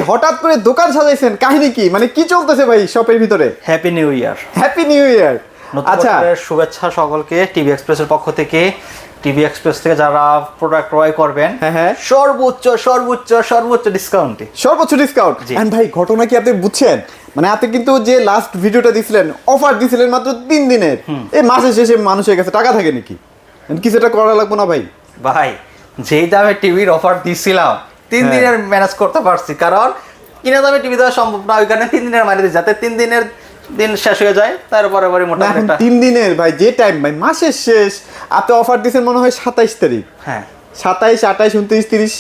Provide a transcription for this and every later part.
হঠাৎ করে দোকান সাজাইছেন, কাহিনী কি? মানে কি চলতেছে ভাই শপের ভিতরে? Happy new year. Happy new ইয়ার। আচ্ছা, শুভেচ্ছা সকলকে। টিভি এক্সপ্রেসের পক্ষ থেকে, টিভি এক্সপ্রেস থেকে যারা প্রোডাক্ট ক্রয় করবেন, হ্যাঁ, সর্বোচ্চ সর্বোচ্চ সর্বোচ্চ ডিসকাউন্টে, সর্বোচ্চ ডিসকাউন্ট। এন্ড ভাই ঘটনা কি আপনি বুঝছেন? মানে আপনি কিন্তু যে লাস্ট ভিডিওটা দিছিলেন, অফার দিছিলেন মাত্র 3 দিনের, এই মাসের শেষে মানুষের কাছে টাকা থাকে নাকি? কিছুটা করা লাগবে না ভাই? ভাই যেই দামে টিভির অফার দিছিলাম 3 দিনের ম্যানেজ করতে পারছি, কারণ কিনা দামে টিভি দেওয়া সম্ভব না, ওইখানে 3 দিনের মারি দিই, যাতে 3 দিনের দিন শেষ হয়ে যায়, তারপরে মোটামুটি 3 দিনের ভাই যে টাইম ভাই মাসের শেষ, আপনি অফার দিয়েছেন মনে হয় 27 তারিখ, হ্যাঁ 27, 28, 29, 30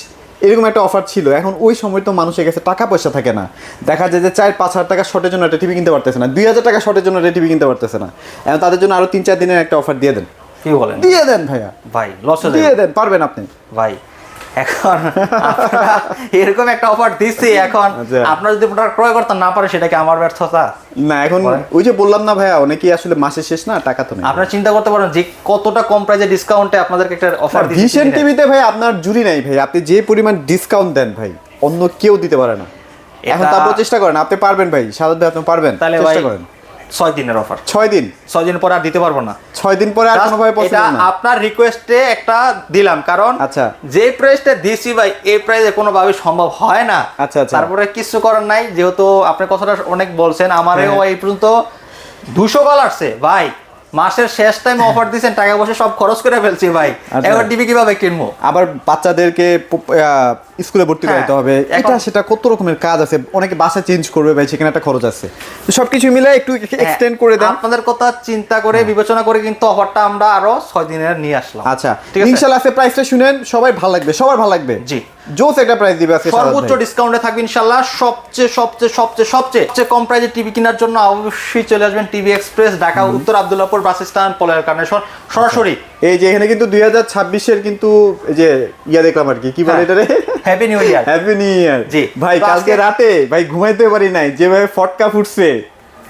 এরকম একটা অফার ছিল। এখন ওই সময় তো মানুষের কাছে টাকা পয়সা থাকে না, দেখা যায় যে 4-5 হাজার টাকা শর্টের জন্য একটা টিভি কিনতে পারতেছে না, 2000 টাকা শর্টের জন্য একটা টিভি কিনতে পারতেছে না। এখন তাদের জন্য আরো 3-4 দিনের একটা অফার দিয়ে দেন। কি বলেন? দিয়ে দেন ভাইয়া, ভাই লস হয়ে দিয়ে দেন, পারবেন আপনি ভাই। এখন এরকম একটা অফার দিচ্ছি, এখন আপনারা যদি প্রোডাক্ট ক্রয় করতে না পারে সেটা কি আমার ব্যর্থতা? না, এখন ওই যে বললাম না ভাইয়া, অনেকেই আসলে মাসের শেষ না, টাকা তো নেই। আপনারা চিন্তা করতে পারেন যে কতটা কম প্রাইসে ডিসকাউন্টে আপনাদেরকে একটা অফার দিচ্ছি। ভিশন টিভিতে ভাই আপনার জুড়ি নাই ভাই, আপনি যে পরিমাণ ডিসকাউন্ট দেন ভাই অন্য কেউ দিতে পারে না। এখন তারপর চেষ্টা করেন, আপনি পারবেন ভাই, সাদত ভাই আপনি পারবেন, তাহলে চেষ্টা করেন। 6 দিনের অফার, 6 দিন, 6 দিন পরে আর দিতে পারবো না। 6 দিন পরে আর কোনোভাবে পসিবল না। এটা আপনার রিকোয়েস্টে একটা দিলাম, কারণ আচ্ছা যে প্রাইসটা দিছি ভাই এই প্রাইসে কোনোভাবে সম্ভব হয় না। আচ্ছা আচ্ছা, তারপরে কিছু করার নাই, যেহেতু আপনি কথাটা অনেক বলছেন, আমারও এই পর্যন্ত 200 কল আসছে ভাই। মাসের শেষ টাইমে অফার দিয়েছেন, টাকা পয়সা সব খরচ করে ফেলছি ভাই, এবার টিভি কিভাবে কিনবো? আবার বাচ্চাদেরকে স্কুলে ভর্তি করাইতে হবে, এটা সেটা কত রকমের কাজ আছে, অনেকে বাসা চেঞ্জ করবে ভাই, সেখানে একটা খরচ আছে। তো সবকিছু মিলে একটু এক্সটেন্ড করে দেন। আপনাদের কথা চিন্তা করে বিবেচনা করে কিন্তু অফারটা আমরা আরো 6 দিনের নিয়ে আসলাম। আচ্ছা, ইনশাআল্লাহ আজকে প্রাইসটা শুনেন, সবাই ভালো লাগবে, সবার ভালো লাগবে। জি, জোস একটা প্রাইস দিবে আজকে, সর্বোচ্চ ডিসকাউন্টে থাকবে ইনশাআল্লাহ। সবচেয়ে সবচেয়ে সবচেয়ে সবচেয়ে কম প্রাইসে টিভি কেনার জন্য অবশ্যই চলে আসবেন টিভি এক্সপ্রেস, ঢাকা উত্তর আব্দুল্লাহপুর বাস স্ট্যান্ড, পলের কানেকশন সরাসরি। এই যে এখানে কিন্তু 2026 এর কিন্তু এই যে ইয়া দেখলাম আর কি বলে এটারে, happy new year. Happy new year. জি ভাই কালকে রাতে ভাই ঘুমাইতে পারি নাই, যেভাবে ফটকা ফুটছে,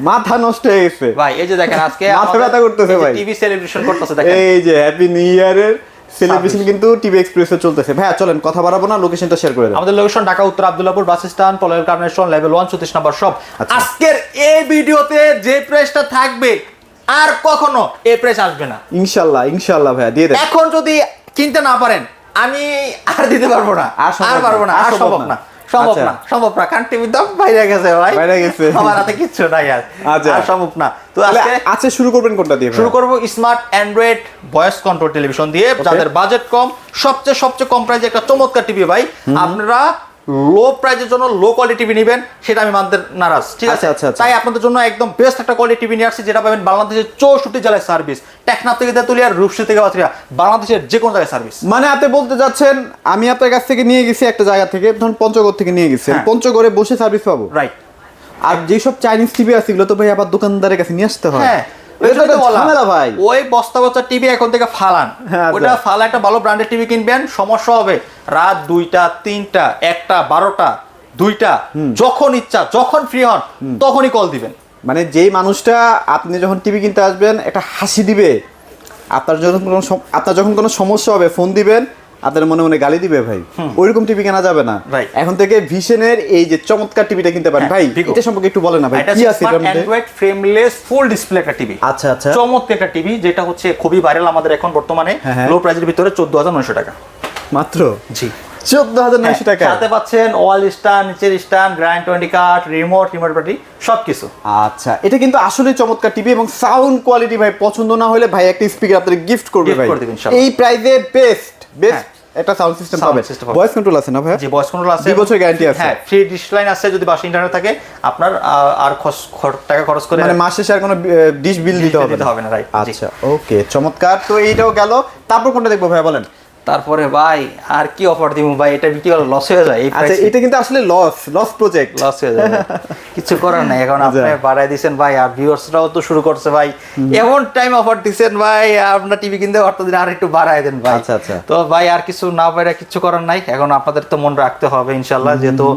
মাথা নষ্ট হয়ে গেছে ভাই। এই যে দেখেন আজকে মাথা ব্যথা করতেছে ভাই, টিভি সেলিব্রেশন করতেছে দেখেন, এই যে হ্যাপি নিউ ইয়ারের সেলিব্রেশন কিন্তু টিভি এক্সপ্রেসে চলতেছে। ভাইয়া চলেন কথা বাড়াবো না, লোকেশনটা শেয়ার করে দেন। আমাদের লোকেশন ঢাকা উত্তর আব্দুল্লাহপুর বাস স্ট্যান্ড, পলের কানেকশন, লেভেল 1 34 নম্বর শপ। আজকের এই ভিডিওতে যে প্রাইসটা থাকবে আর কখনো এই প্রাইস আসবে না ইনশাআল্লাহ। ইনশাআল্লাহ ভাইয়া দিয়ে দেন। এখন যদি কিনতে না পারেন আমি আর দিতে পারবো না, আর পারবো না, আর সম্ভব না, সম্ভব না, সম্ভব না, কারণ টিভির দাম বাইরে গেছে ভাই, বাইরে গেছে, আমার হাতে কিচ্ছু নাই আর, আর সম্ভব না। তো আজকে শুরু করবেন কোনটা দিয়ে? শুরু করব smart Android voice control television দিয়ে, যাদের বাজেট কম, সবচেয়ে কম প্রাইসে একটা চমৎকার টিভি ভাই। আপনারা লো প্রাইসের জন্য লো কোয়ালিটি টিভি নেবেন, সেটা আমি মানতে নারাজ, ঠিক আছে? তাই আপনাদের জন্য একদম বেস্ট একটা কোয়ালিটি টিভি নিয়ে আসছি, যেটা পাবেন বাংলাদেশের 64 জেলায় সার্ভিস, টেকনাফ থেকে তেতুলিয়া, রূপসী থেকে বাথুরিয়া, বাংলাদেশের যে কোনো জায়গায় সার্ভিস। মানে আপনি বলতে যাচ্ছেন আমি আপনার কাছ থেকে নিয়ে গেছি একটা জায়গা থেকে, ধরুন পঞ্চগড় থেকে নিয়ে গেছি, পঞ্চগড়ে বসে সার্ভিস পাবো, রাইট? আর যেসব চাইনিজ টিভি আছে এগুলো তো ভাই আবার দোকানদারের কাছে নিয়ে আসতে হয়। হ্যাঁ, ভাই ওই বস্তা বস্তা টিভি এখন থেকে ফালান, ওটা ফালা একটা ভালো ব্র্যান্ডের টিভি কিনবেন। সমস্যা হবে রাত 2টা 3টা 1টা 12টা 2টা, যখন ইচ্ছা যখন ফ্রি হন তখনই কল দিবেন। মানে যেই মানুষটা আপনি যখন টিভি কিনতে আসবেন একটা হাসি দিবে, আপনার যখন কোনো সমস্যা হবে ফোন দিবেন, আপনার মনে মনে গালি দিবে ভাই, ওইরকম টিভি কেনা যাবে না। এখন থেকে ভিশনের এই যে চমৎকার টিভিটা কিনতে পারেন ভাই, এটা সম্পর্কে একটু বলেন না ভাই, কি আছে এটার মধ্যে? অ্যান্ড্রয়েড ফ্রেমলেস ফুল ডিসপ্লে একটা টিভি। আচ্ছা আচ্ছা, চমৎকার একটা টিভি, যেটা হচ্ছে খুবই ভাইরাল আমাদের এখন বর্তমানে, লো প্রাইসের ভিতরে 14900 টাকা মাত্র। জি, 14900 টাকা। সাথে পাচ্ছেন ওয়াল স্ট্যান্ড, নিচের স্ট্যান্ড, গ্র্যান্ড 20 কাট, রিমোট ব্যাটারি সবকিছু। আচ্ছা, এটা কিন্তু আসলে চমৎকার টিভি, এবং সাউন্ড কোয়ালিটি ভাই পছন্দ না হলে ভাই একটা স্পিকার আপনাদের গিফট করবে ভাই, এই প্রাইসে বেস্ট একটা সাউন্ড সিস্টেম পাবেন। ভয়েস কন্ট্রোল আছে না ভাই? জি, ভয়েস কন্ট্রোল আছে, 2 বছর গ্যারান্টি আছে। হ্যাঁ, ফ্রি ডিশ লাইন আছে, যদি বাসা ইন্টারনেট থাকে আপনার আর টাকা খরচ করে, মানে মাসে আর কোনো ডিশ বিল দিতে হবে না, রাইট? আচ্ছা, ওকে, চমৎকার। তো এইটাও গেল, তারপর কোনটা দেখবো ভাই বলেন? তারপরে ভাই আর কি অফার দিব ভাই, এটা বিক্রি হলো লস হয়ে যায়। আচ্ছা, এটা কিন্তু আসলে লস প্রজেক্ট, লস হয়ে যায়, কিছু করার নাই। এখন আপনি বাড়াই দিবেন ভাই, আর ভিউয়ার্সরাও তো শুরু করছে ভাই, এমন টাইম অফার দিবেন ভাই, আপনার টিভি কিনতে অর্থ দিন আর একটু বাড়াই দেন ভাই। আচ্ছা আচ্ছা, তো ভাই আর কিছু না বাইরে কিছু করার নাই, এখন আপনাদের তো মন রাখতে হবে ইনশাআল্লাহ, যেহেতু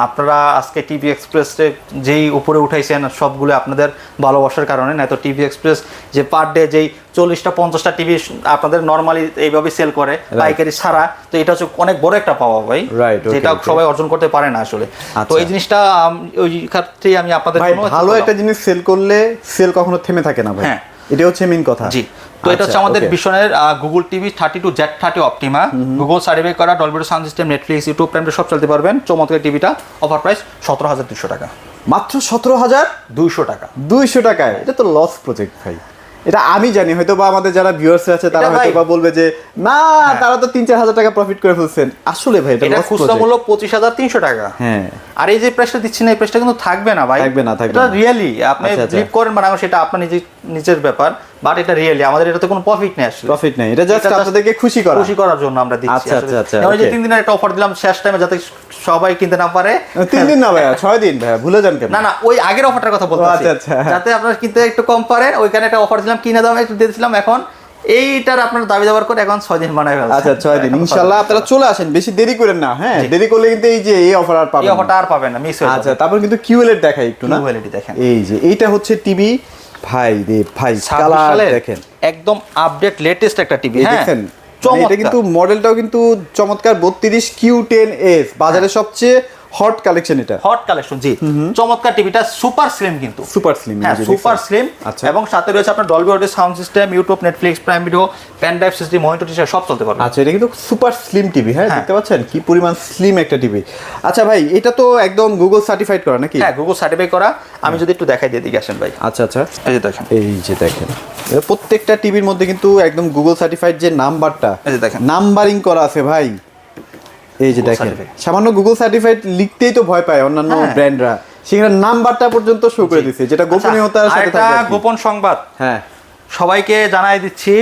আপনারা আজকে টিভি এক্সপ্রেসে যেই উপরে উঠাইছেন সবগুলো আপনাদের ভালোবাসার কারণে। না তো টিভি এক্সপ্রেস যে পার ডে যেই 40টা 50টা টিভি আপনাদের নর্মালি এইভাবে সেল করে, পাইকারি ছাড়া, তো এটা হচ্ছে অনেক বড় একটা পাওয়া ভাই, Right, okay, যেটা okay. সবাই অর্জন করতে পারে না আসলে। তো এই জিনিসটা ওই ক্ষেত্রে আমি আপনাদের ভাই জন্য ভালো একটা জিনিস সেল করলে সেল কখনো থেমে থাকে না ভাই, হ্যাঁ। এটা হচ্ছে মেইন কথা। জি, তো এটা হচ্ছে আমাদের বিশনের Google TV 32Z30 Optima, Google certify করা, Dolby sound system, Netflix, YouTube Prime সব চলতে পারবেন। চমৎকার টিভিটা, অফার প্রাইস 17,200 টাকা, মাত্র 17,200 টাকা। 200 টাকায়, এটা তো লস প্রজেক্ট ভাই। এটা আমি জানি, হয়তো বা আমাদের যারা ভিউয়ার্স আছে তারা এটা ভাই- হয়তো বা বলবে যে না তারা তো 3-4 হাজার টাকা প্রফিট করে ফেলছেন। আসলে ভাই এটা এটা লস খুচরা মূল্য 25,300 টাকা। হ্যাঁ, আর এই যে প্রাইসটা দিচ্ছি না, এই প্রাইসটা কিন্তু থাকবে না ভাই, থাকবে না, থাকবে এটা না। রিয়েলি আপনি আচ্ছা, আচ্ছা। বিলিভ করেন বা না সেটা আপনার নিজের ব্যাপার, বাট এটা রিয়েলি আমাদের এটাতে কোনো প্রফিট নেই আসলে, প্রফিট নেই, এটা জাস্ট এটা just আপনাদেরকে খুশি করা। খুশি করার জন্য আমরা দিচ্ছি। আচ্ছা, আসলে। আচ্ছা, যেমন এই যে okay. 3 দিনের একটা অফার দিলাম শেষ টাইমে, যাতে সবাই কিনতে না পারে। 3 দিন না ভাইয়া, 6 দিন ভাইয়া, ভুলে যান কেন? না ওই আগের অফারটার কথা বলতেছি, আচ্ছা, আচ্ছা। যাতে আপনারা কিনতে একটু কম পারেন, ওইখানে একটা অফার দিলাম, কিনে দাম একটু দিয়ে দিয়েছিলাম, এখন এইটার আপনার দাবি দাবার করে এখন 6 দিন বানায় ফেলছে। আচ্ছা 6 দিন, ইনশাআল্লাহ আপনারা চলে আসেন, বেশি দেরি করেন না। হ্যাঁ, দেরি করলে কিন্তু এই যে এই অফার আর পাবেন এই না। অফারটা আর পাবেন না, মিস হয়ে যাবে। আচ্ছা, তারপর কিন্তু কিউএলএড দেখাই একটু না, কোয়ালিটি দেখেন, এই যে এইটা হচ্ছে টিভি ভাই রে ভাই, 26 কালার সালের দেখেন, একদম আপডেট লেটেস্ট একটা টিভি। এই হ্যাঁ দেখেন মানে চমৎকার। এটা কিন্তু মডেলটাও কিন্তু চমৎকার, 32 Q10S বাজারে সবচেয়ে হট কালেকশন এটা। হট কালেকশন, জি চমৎকার টিভিটা, সুপার স্লিম কিন্তু, সুপার স্লিম, হ্যাঁ সুপার স্লিম। আচ্ছা, এবং সাথে রয়েছে আপনার Dolby audio sound system, YouTube, Netflix, Prime Video, pen drive system, monitor টিচার সব চলতে পারবে। আচ্ছা, এটা কিন্তু সুপার স্লিম টিভি। হ্যাঁ, হ্যাঁ। দেখতে পাচ্ছেন কি পরিমাণ স্লিম একটা টিভি। আচ্ছা ভাই, এটা তো একদম গুগল সার্টিফাইড করা নাকি? হ্যাঁ গুগল সার্টিফাই করা। আমি যদি একটু দেখাই দিয়ে দিকে আসেন ভাই, আচ্ছা আচ্ছা, এই যে দেখেন, এই যে দেখেন প্রত্যেকটা টিভির মধ্যে কিন্তু একদম গুগল সার্টিফাইড যে নাম্বারটা, এই যে দেখেন, নাম্বারিং করা আছে ভাই। এই যে দেখেন, সামান্য গুগল সার্টিফাইড লিখতেই তো ভয় পায় অন্যান্য ব্র্যান্ডরা, সেখানে নাম্বারটা পর্যন্ত শো করে দিচ্ছে, যেটা গোপনীয়তার সাথে আরেকটা থাকে আর কি। গোপন সংবাদ হ্যাঁ, সবাইকে জানাই দিচ্ছি,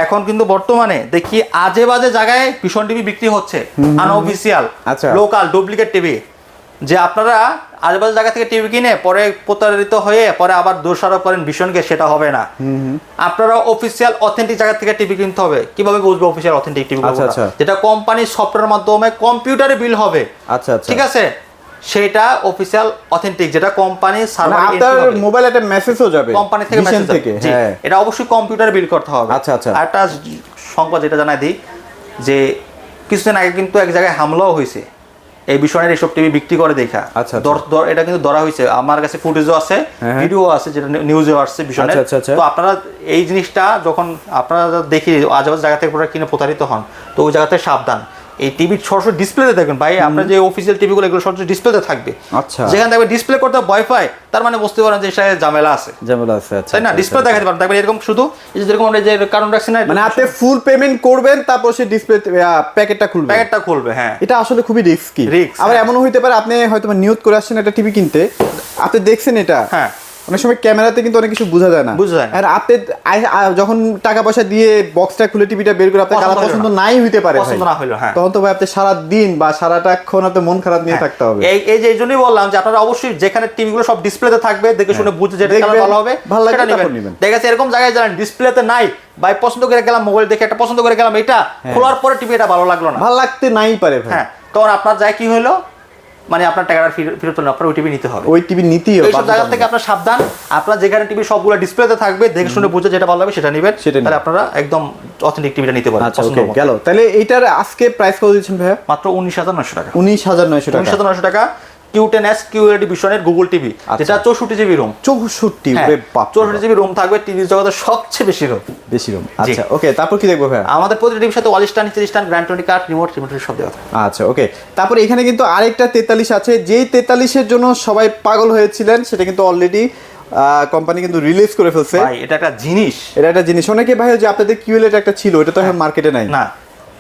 এখন কিন্তু বর্তমানে দেখি আজে বাজে জায়গায় ভীষণ টিভি বিক্রি হচ্ছে, আনঅফিসিয়াল, আচ্ছা। লোকাল ডুপ্লিকেট টিভি, যে আপনারা আজে বাজে জায়গা থেকে টিভি কিনে পরে প্রতারিত হয়ে পরে আবার দোষারোপ করেন ভীষণকে, সেটা হবে না। আপনারা অফিসিয়াল অথেন্টিক জায়গা থেকে টিভি কিনতে হবে। কিভাবে বুঝবো অফিসিয়াল অথেন্টিক টিভি? আচ্ছা, আচ্ছা। যেটা কোম্পানির সফটওয়্যারের মাধ্যমে কম্পিউটারে বিল হবে, আচ্ছা আচ্ছা, ঠিক আছে, সেটা অফিসিয়াল অথেন্টিক, যেটা কোম্পানি মানে সার্ভারে আপনার মোবাইলে একটা মেসেজও যাবে কোম্পানি থেকে ভিশন মেসেজ থেকে। জি, হ্যাঁ, এটা অবশ্যই কম্পিউটারে বিল করতে হবে। আচ্ছা, আচ্ছা। আর একটা সংবাদ যেটা জানাই দিই, যে কিছুদিন আগে কিন্তু এক জায়গায় হামলাও হয়েছে এই বিষয়ের, এইসব টিভি বিক্রি করে দেখা। আচ্ছা, এটা কিন্তু ধরা হয়েছে, আমার কাছে ফুটেজও আছে, হ্যাঁ, ভিডিও আছে, যেটা নিউজেও আসছে বিষয়ে। আচ্ছা, আচ্ছা, আচ্ছা। তো আপনারা এই জিনিসটা যখন আপনারা দেখি আজেবাজে জায়গা থেকে কিনে প্রতারিত হন, তো ওই জায়গাতে সাবধান। এই টিভির সরাসরি ডিসপ্লেতে দেখবেন ভাই, আপনার যে অফিসিয়াল টিভিগুলো এগুলো সরাসরি ডিসপ্লেতে থাকবে। আচ্ছা, যেখানে দেখবেন ডিসপ্লে করতে ভয় পায়, তার মানে বুঝতে পারেন যে সেটা ঝামেলা আছে, যেমন আছে। আচ্ছা, তাই না? ডিসপ্লে দেখাতে পারেন, দেখবেন এরকম শুধু এই যে যেরকম আমরা যে কারণ রাখছি না, মানে আপনি ফুল পেমেন্ট করবেন, তারপর সে ডিসপ্লে প্যাকেটটা খুলবে। প্যাকেটটা খুলবে। হ্যাঁ, এটা আসলে খুবই রিস্কি। Risk, আবার হ্যাঁ। এমনও হইতে পারে আপনি হয়তো নিয়ত করে আসছেন একটা টিভি কিনতে, আপনি দেখছেন এটা, হ্যাঁ, অনেক সময় ক্যামেরাতে কিন্তু অনেক কিছু বোঝা যায় না। বোঝা যায় না। আর আপনি যখন টাকা পয়সা দিয়ে বক্সটা খুলে টিভিটা বের করে আপনার কালার পছন্দ নাই হইতে পারে, পছন্দ না হইলো, হ্যাঁ, তখন তো ভাই আপনি সারা দিন বা সারাটাক্ষণ আপনি মন খারাপ নিয়ে থাকতে হবে। এই যে এই জন্যই বললাম যে আপনারা অবশ্যই যেখানে টিভিগুলো সব ডিসপ্লেতে থাকবে, দেখে শুনে বুঝে যেটা দেখবেন, কালার ভালো হবে ভালো লাগবে সেটা তারপর নেবেন। নিবেন। দেখা যাচ্ছে এরকম জায়গায় যারা ডিসপ্লেতে নাই, ভাই পছন্দ করে গেলাম, মোবাইল দেখে একটা পছন্দ করে গেলাম, এটা খোলার পরে টিভি এটা ভালো লাগলো না, ভালো লাগতে নাই পারে ভাই। হ্যাঁ, তখন আপনার যায় কি হলো, মানে আপনার টাকাটা ফেরত হলো, আপনার ওই টিভি নিতে হবে। ওই টিভি নিতেই হবে। এইসব জায়গা থেকে আপনার সাবধান। আপনার যেখানে টিভি সবগুলো ডিসপ্লেতে থাকবে, দেখে শুনে বুঝে যেটা ভালো হবে সেটা নেবেন, তাহলে আপনারা একদম অথেন্টিক টিভিটা নিতে পারবেন। আচ্ছা, ওকে, গেল। তাহলে এইটার আজকে প্রাইস কত দিচ্ছেন ভাইয়া? মাত্র 19,900 টাকা। 19,900 টাকা। 19,900 টাকা। Q10S QLED ভিশনের গুগল টিভি, যেটা 64 জিবি রুম। 64, হ্যাঁ, ওরে বাপ, 64 জিবি রুম থাকবে, টিভি জগতের সবচেয়ে বেশি রুম। বেশি রুম। আচ্ছা, ওকে, তারপর কি দেখবো ভাইয়া? আমাদের প্রতিটি টিভির সাথে ওয়াল স্ট্যান্ড, নিচের স্ট্যান্ড, গ্র্যান্ড টোনি কার্ড, রিমোট সব দেওয়া থাকে। আচ্ছা, ওকে, তারপর এখানে কিন্তু আরেকটা 43 আছে, যেই 43-এর জন্য সবাই পাগল হয়েছিলেন, সেটা কিন্তু অলরেডি কোম্পানি কিন্তু রিলিজ করে ফেলছে। ভাই এটা একটা জিনিস, এটা একটা জিনিস, অনেকে ভাই যে আপনাদের কিউএলএড একটা ছিল, এটা তো এখন মার্কেটে নাই না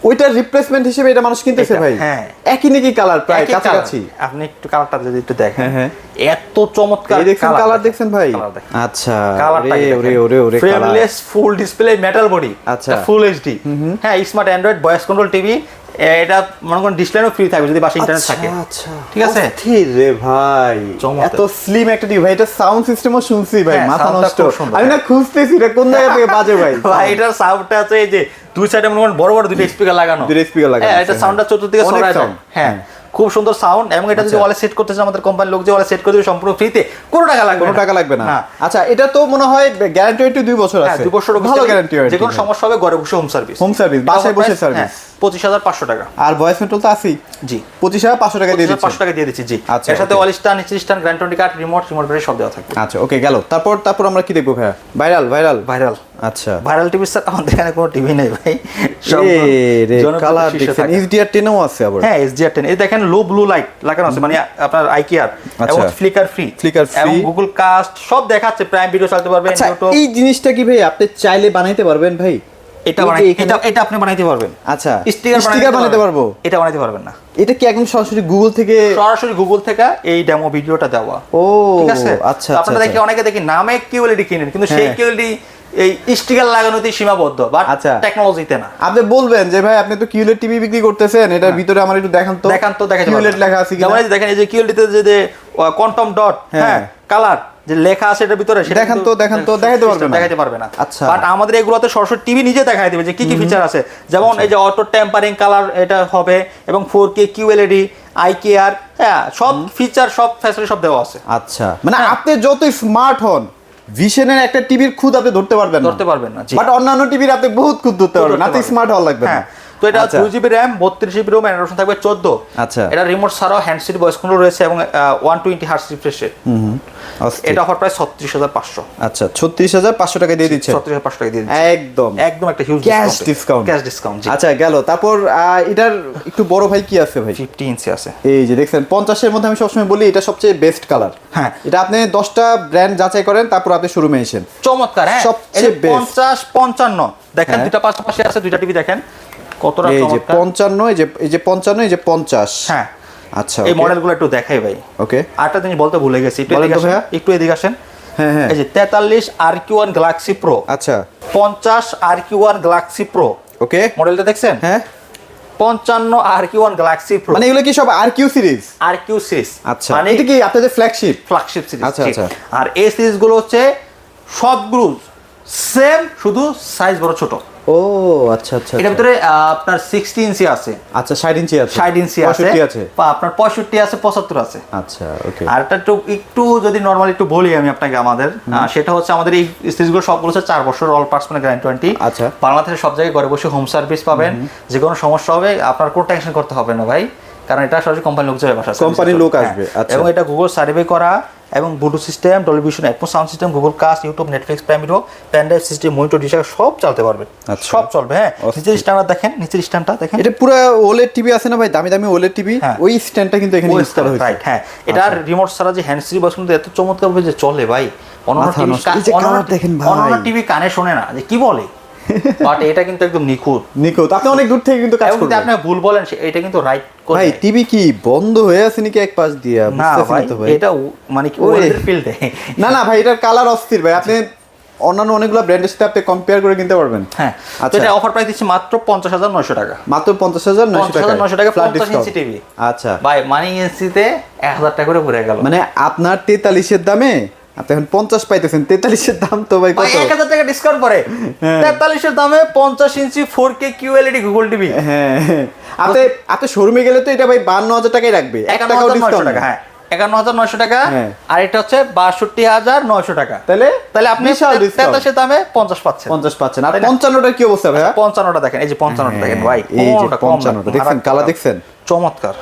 ওইটার রিপ্লেসমেন্ট হিসেবে এটা মানুষ কিনতেছে ভাই। হ্যাঁ, একই নাকি কালার, প্রায় একই কাছাকাছি। colour। আপনি একটু কালারটা যদি একটু দেখেন, হ্যাঁ, এত চমৎকার এই দেখছেন কালার, দেখছেন ভাই? আচ্ছা, ওরে frameless full display metal body, আচ্ছা, ফুল এইচডি। হ্যাঁ, smart Android voice control TV, এটা মনে করেন ডিসপ্লেও ফ্রি থাকবে যদি বাসায় ইন্টারনেট থাকে। আচ্ছা, ঠিক আছে, ঠিক রে ভাই, চমৎকার। এত স্লিম একটা টিভি ভাই, এটা সাউন্ড সিস্টেমও শুনছি ভাই, হ্যাঁ, মাথা soundটা নষ্ট। খুব সুন্দর। আমি না খুঁজতেছি এটা কোন জায়গা থেকে বাজে ভাই। ভাই এটার সাউন্ডটা আছে এই যে দুই সাইডে মনে করেন বড় বড় দুটো স্পিকার লাগানো, দুটো স্পিকার লাগানো, হ্যাঁ, এটা সাউন্ডটা চতুর্দিকে অনেক ছড়ায় যায়। sound। হ্যাঁ, খুব সুন্দর সাউন্ড, এবং এটা যদি ওয়ালে সেট করতে চান আমাদের কোম্পানির লোক যে ওয়ালে সেট করে দেবে সম্পূর্ণ ফ্রিতে, কোনো টাকা লাগবে না। আচ্ছা, এটা তো মনে হয় গ্যারান্টি ওয়ারেন্টি 2 বছর আছে। 2 বছর ভালো গ্যারান্টি ওয়ারেন্টি। যে কোনো সমস্যা হবে ঘরে বসে হোম সার্ভিস, বাসায় বসে সার্ভিস। 25,500 টাকা। আর ভয়েস মেট্রোল তো আছেই। জি, 25,500 টাকা দিয়ে দিচ্ছি। 500 টাকা দিয়ে দিচ্ছি। জি, আচ্ছা, এর সাথে ওয়াল স্ট্যান্ড, নিচে স্ট্যান্ড, গ্যারান্টি কার্ড, রিমোট বের সব দেওয়া থাকবে। আচ্ছা, ওকে, গেল। তারপর আমরা কি দেখবো ভাইয়া? ভাইরাল। আচ্ছা, ভাইরাল টিভি স্যার আমাদের এখানে কোনো টিভি নেই ভাই। কালার দেখেন, HDR10 ও আছে আবার। হ্যাঁ, HDR10 এই দেখেন, লো ব্লু লাইট লাগানো আছে, মানে আপনার IKEA এবং ফ্লিকার ফ্রি এবং গুগল কাস্ট সব দেখাচ্ছে, প্রাইম ভিডিও চালাতে পারবেন, ইউটিউব। এই জিনিসটা কি ভাই আপনি চাইলে বানাইতে পারবেন ভাই? এটা আপনি বানাইতে পারবেন। আচ্ছা, স্টিকার বানাইতে পারবো? এটা বানাইতে পারবেন না। এটা কি একদম সরাসরি গুগল থেকে এই ডেমো ভিডিওটা দেওয়া। ও, ঠিক আছে। আচ্ছা, আপনারা দেখি অনেকে দেখি নামে কিউএলইডি কিনেন, কিন্তু সেই কিউএলইডি এই স্টিকার লাগানোতেই সীমাবদ্ধ, বাট টেকনোলজিতে না। আপনি বলবেন যে ভাই আপনি তো কিউএলইডি টিভি বিক্রি করতেছেন, এটার ভিতরে আমার একটু দেখান তো কিউএলইডি লেখা আছে কিনা। যেমন দেখেন এই যে কিউএলইডিতে যে কোয়ান্টাম ডট, হ্যাঁ, কালার যে লেখা আছে এটার ভিতরে, সেটা দেখান তো দেখাইতে পারবে না। আচ্ছা, বাট আমাদের এগুলোতে সরাসরি টিভি নিজে দেখাই দেবে যে কি কি ফিচার আছে। যেমন এই যে অটো টেম্পারিং কালার এটা হবে, এবং 4K কিউএলইডি, IKR, হ্যাঁ, সব ফিচার, সব ফ্যাসিলিটি সব দেওয়া আছে। আচ্ছা, মানে আপনি যত স্মার্ট হন, ভিশনের একটা টিভির খুদ আপনি ধরতে পারবেন না। বাট অন্যান্য টিভির আপনি বহুত খুদ ধরতে পারবেন, আপনি স্মার্ট হওয়া লাগবে না। তো এটা 2GB RAM, 32GB ROM, Android থাকবে 14। আচ্ছা, এটা রিমোট ছাড়াও হ্যান্ডসেট ভয়েস কন্ট্রোল রয়েছে, এবং 120 হার্টজ রিফ্রেশ রেট। এটা অফার প্রাইস 36,500। আচ্ছা, 36,500 টাকা দিয়ে দিচ্ছে। 36,500 টাকা দিয়ে দিচ্ছে, একদম একটা হিউজ ক্যাশ ডিসকাউন্ট। আচ্ছা, গেল। তারপর এটার একটু বড় ভাই কি আছে ভাই? 50 ইঞ্চি আছে। এই যে দেখছেন, 50 এর মধ্যে আমি সবসময় বলি এটা সবচেয়ে বেস্ট কালার। হ্যাঁ, এটা আপনি 10টা ব্র্যান্ড যাচাই করেন, তারপর আপনি শোরুমে আসেন। চমৎকার। হ্যাঁ, সবচেয়ে বেস্ট। 50, 55 দেখেন, দুটো পাশাপাশি আছে, দুইটা টিভি দেখেন কতটা চমৎকার। এই যে 55, এই যে 55, এই যে 50। হ্যাঁ, আচ্ছা, এই মডেলগুলো একটু দেখাই ভাই। ওকে, আরেকটা জিনিস বলতে ভুলে গেছি, একটু এদিকে আসেন। হ্যাঁ, এই যে 43 RQ1 Galaxy Pro। আচ্ছা, 50 RQ1 Galaxy Pro। ওকে, মডেলটা দেখছেন? হ্যাঁ, 55 RQ1 Galaxy Pro, মানে এগুলো কি সব RQ সিরিজ? RQ series. আচ্ছা, মানে এটা কি আপনাদের ফ্ল্যাগশিপ সিরিজ। আচ্ছা, আর এই সিরিজগুলো হচ্ছে সবগুলো সেম, শুধু সাইজ বড় ছোট। ও, আচ্ছা। এটার ভিতরে আপনার 60 ইঞ্চি আছে। আচ্ছা, 60 ইঞ্চি আছে, 60 ইঞ্চি আছে, 65 আছে, আপনার 65 আছে, 75 আছে। আচ্ছা, ওকে। আর এটা একটু যদি নরমালি একটু বলি আমি আপনাকে, আমাদের সেটা হচ্ছে আমাদের এই সিরিজগুলো সবগুলো হচ্ছে 4 বছর অল পার্টস মানে গ্যারান্টি ওয়ারেন্টি। আচ্ছা, বাংলাদেশের সব জায়গায় ঘরে বসে হোম সার্ভিস পাবেন। যে কোনো সমস্যা হবে আপনার কোনো টেনশন করতে হবে না ভাই, কারণ এটা সরাসরি কোম্পানির লোক যাবে, কোম্পানির লোক আসবে। আচ্ছা, এবং এটা গুগল সার্ভে করা, এবং Bluetooth system, Dolby Vision, Atmos sound system, Google Cast, YouTube, Netflix, Prime Video, pen drive system, monitor, dish সব চালাতে পারবে, সব চলবে। হ্যাঁ, নিচের স্ট্যান্ডটা দেখেন, নিচের স্ট্যান্ডটা দেখেন, এটা পুরো ওলেড টিভি আছে না ভাই, দামি ওলেড টিভি, ওই স্ট্যান্ডটা কিন্তু এখানে ইউজ করা হয়েছে। রাইট, হ্যাঁ, এটার রিমোট ছাড়া যে হ্যান্ড ফ্রি বক্স কিন্তু এত চমৎকার ভাবে যে চলে ভাই, অন্যান্য টিভি কানে শোনে না যে কি বলে, বাট এটা কিন্তু একদম নিখুঁত। আপনি অনেক দূর থেকে কিন্তু কাজ করবেন, আপনি ভুল বলেন এটা কিন্তু রাইট করে। ভাই টিভি কি বন্ধ হয়ে আছে নাকি এক পাশ দিয়ে? না ভাই, এটা মানে কি ওদের ফিল্ডে না ভাই, এটার কালার অস্থির ভাই, আপনি অন্যান্য অনেকগুলো ব্র্যান্ডের সাথে আপনি কম্পেয়ার করে কিনতে পারবেন। হ্যাঁ, তো এটা অফার প্রাইস দিচ্ছি মাত্র 50,900 টাকা। মাত্র 50,900 টাকা ফ্ল্যাট ডিসকাউন্ট টিভি। আচ্ছা ভাই, মানি এনসিতে 1000 টাকা করে পড়ে গেল, মানে আপনার 43 এর দামে আপনি এখন 50 পাইতেছেন। 43 এর দাম তো ভাই কত? 1000 টাকা ডিসকাউন্ট পড়ে। 43 এর দামে 50 ইঞ্চি 4K QLED গুগল টিভি। হ্যাঁ, আপনি শোরুমে গেলে তো এটা ভাই 52,000 টাকাই রাখবে, 1 টাকাও ডিসকাউন্ট টাকা। হ্যাঁ, 51,900 টাকা। আর এটা হচ্ছে 62,900 টাকা। তাহলে আপনি 43 এর দামে 50 পাচ্ছেন। আর 55টার কি অবস্থা ভাই? 55টা দেখেন, এই যে 55টা দেখেন ভাই, এই যে 55টা দেখেন, কালার দেখছেন, চমৎকার।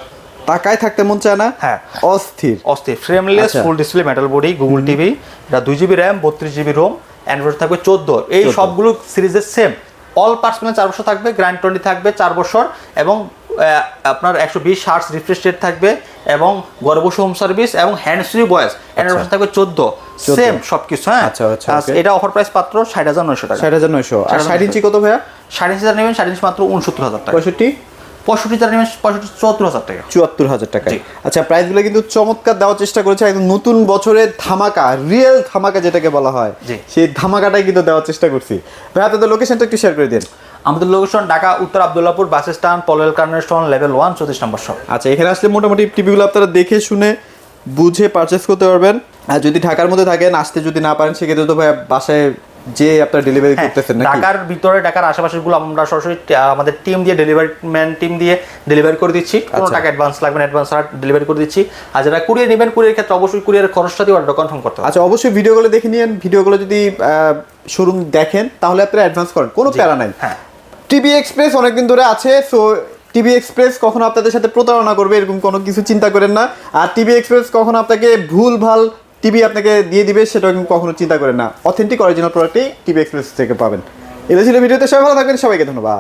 তাকায় থাকতে মন চায় না। হ্যাঁ, অস্থির frameless full display metal body Google TV. এটা 2GB RAM, 32GB ROM, Android থাকবে 14। এই সবগুলো সিরিজের সেম অল পার্টস মানে 4 বছর থাকবে, গ্যারান্টি ওয়ারেন্টি থাকবে 4 বছর, এবং আপনার 120 হার্টজ রিফ্রেশ রেট থাকবে, এবং ঘরে বসে হোম সার্ভিস, এবং হ্যান্ড ফ্রি ভয়েস, অ্যান্ড্রয়েড থাকবে 14 সেম সবকিছু। হ্যাঁ, আচ্ছা, এটা অফার প্রাইস মাত্র 60,900 টাকা। 60,900। আর 60 ইঞ্চি কত ভাইয়া? 60 ইঞ্চি নেবেন, 60 ইঞ্চি মাত্র 69,000 টাকা। 65 নেবেন 74,000 টাকা। 74,000 টাকা। আচ্ছা, প্রাইসগুলো কিন্তু চমৎকার দেওয়ার চেষ্টা করেছে, একদম নতুন বছরের ধামাকা, রিয়েল ধামাকা যেটাকে বলা হয়, সেই ধামাকাটাই কিন্তু দেওয়ার চেষ্টা করছি। ভাই, আপনাদের লোকেশনটা একটু শেয়ার করে দিন। আমাদের লোকেশন ঢাকা উত্তর Abdullahpur bus stand, Polwel Carnation, level 1, 34 number shop. আচ্ছা, এখানে আসলে মোটামুটি টিভিগুলো আপনারা দেখে শুনে বুঝে পারচেস করতে পারবেন। আর যদি ঢাকার মধ্যে থাকেন, আসতে যদি না পারেন, সেক্ষেত্রে তো ভাই বাসায় যে আপনারা ডেলিভারি করতেছেন নাকি? ঢাকার ভিতরে ঢাকার আশেপাশেগুলো আমরা সরাসরি আমাদের টিম দিয়ে ডেলিভারি ম্যান টিম দিয়ে ডেলিভারি করে দিচ্ছি, কোনো টাকা অ্যাডভান্স লাগবে না, অ্যাডভান্স ছাড়া ডেলিভারি করে দিচ্ছি। আর যারা কুরিয়ার নেবেন, কুরিয়ার ক্ষেত্রে অবশ্যই কুরিয়ারের খরচটা দিয়ে অর্ডার কনফার্ম করতে হবে। আচ্ছা, অবশ্যই ভিডিওগুলো দেখে নিন, ভিডিওগুলো যদি শোরুম দেখেন তাহলে আপনারা অ্যাডভান্স করেন, কোনো প্যারা নাই। হ্যাঁ, টিভি এক্সপ্রেস অনেকদিন ধরে আছে, সো টিভি এক্সপ্রেস কখনো আপনাদের সাথে প্রতারণা করবে এরকম কোনো কিছু চিন্তা করেন না। আর টিভি এক্সপ্রেস কখনো আপনাকে ভুলভাল টিভি আপনাকে দিয়ে দিবে সেটা কখনো চিন্তা করেন না। অথেন্টিক অরিজিনাল প্রোডাক্টই টিভি এক্সপ্রেস থেকে পাবেন। এটা ছিল ভিডিওতে, সবাই ভালো থাকবেন, সবাইকে ধন্যবাদ।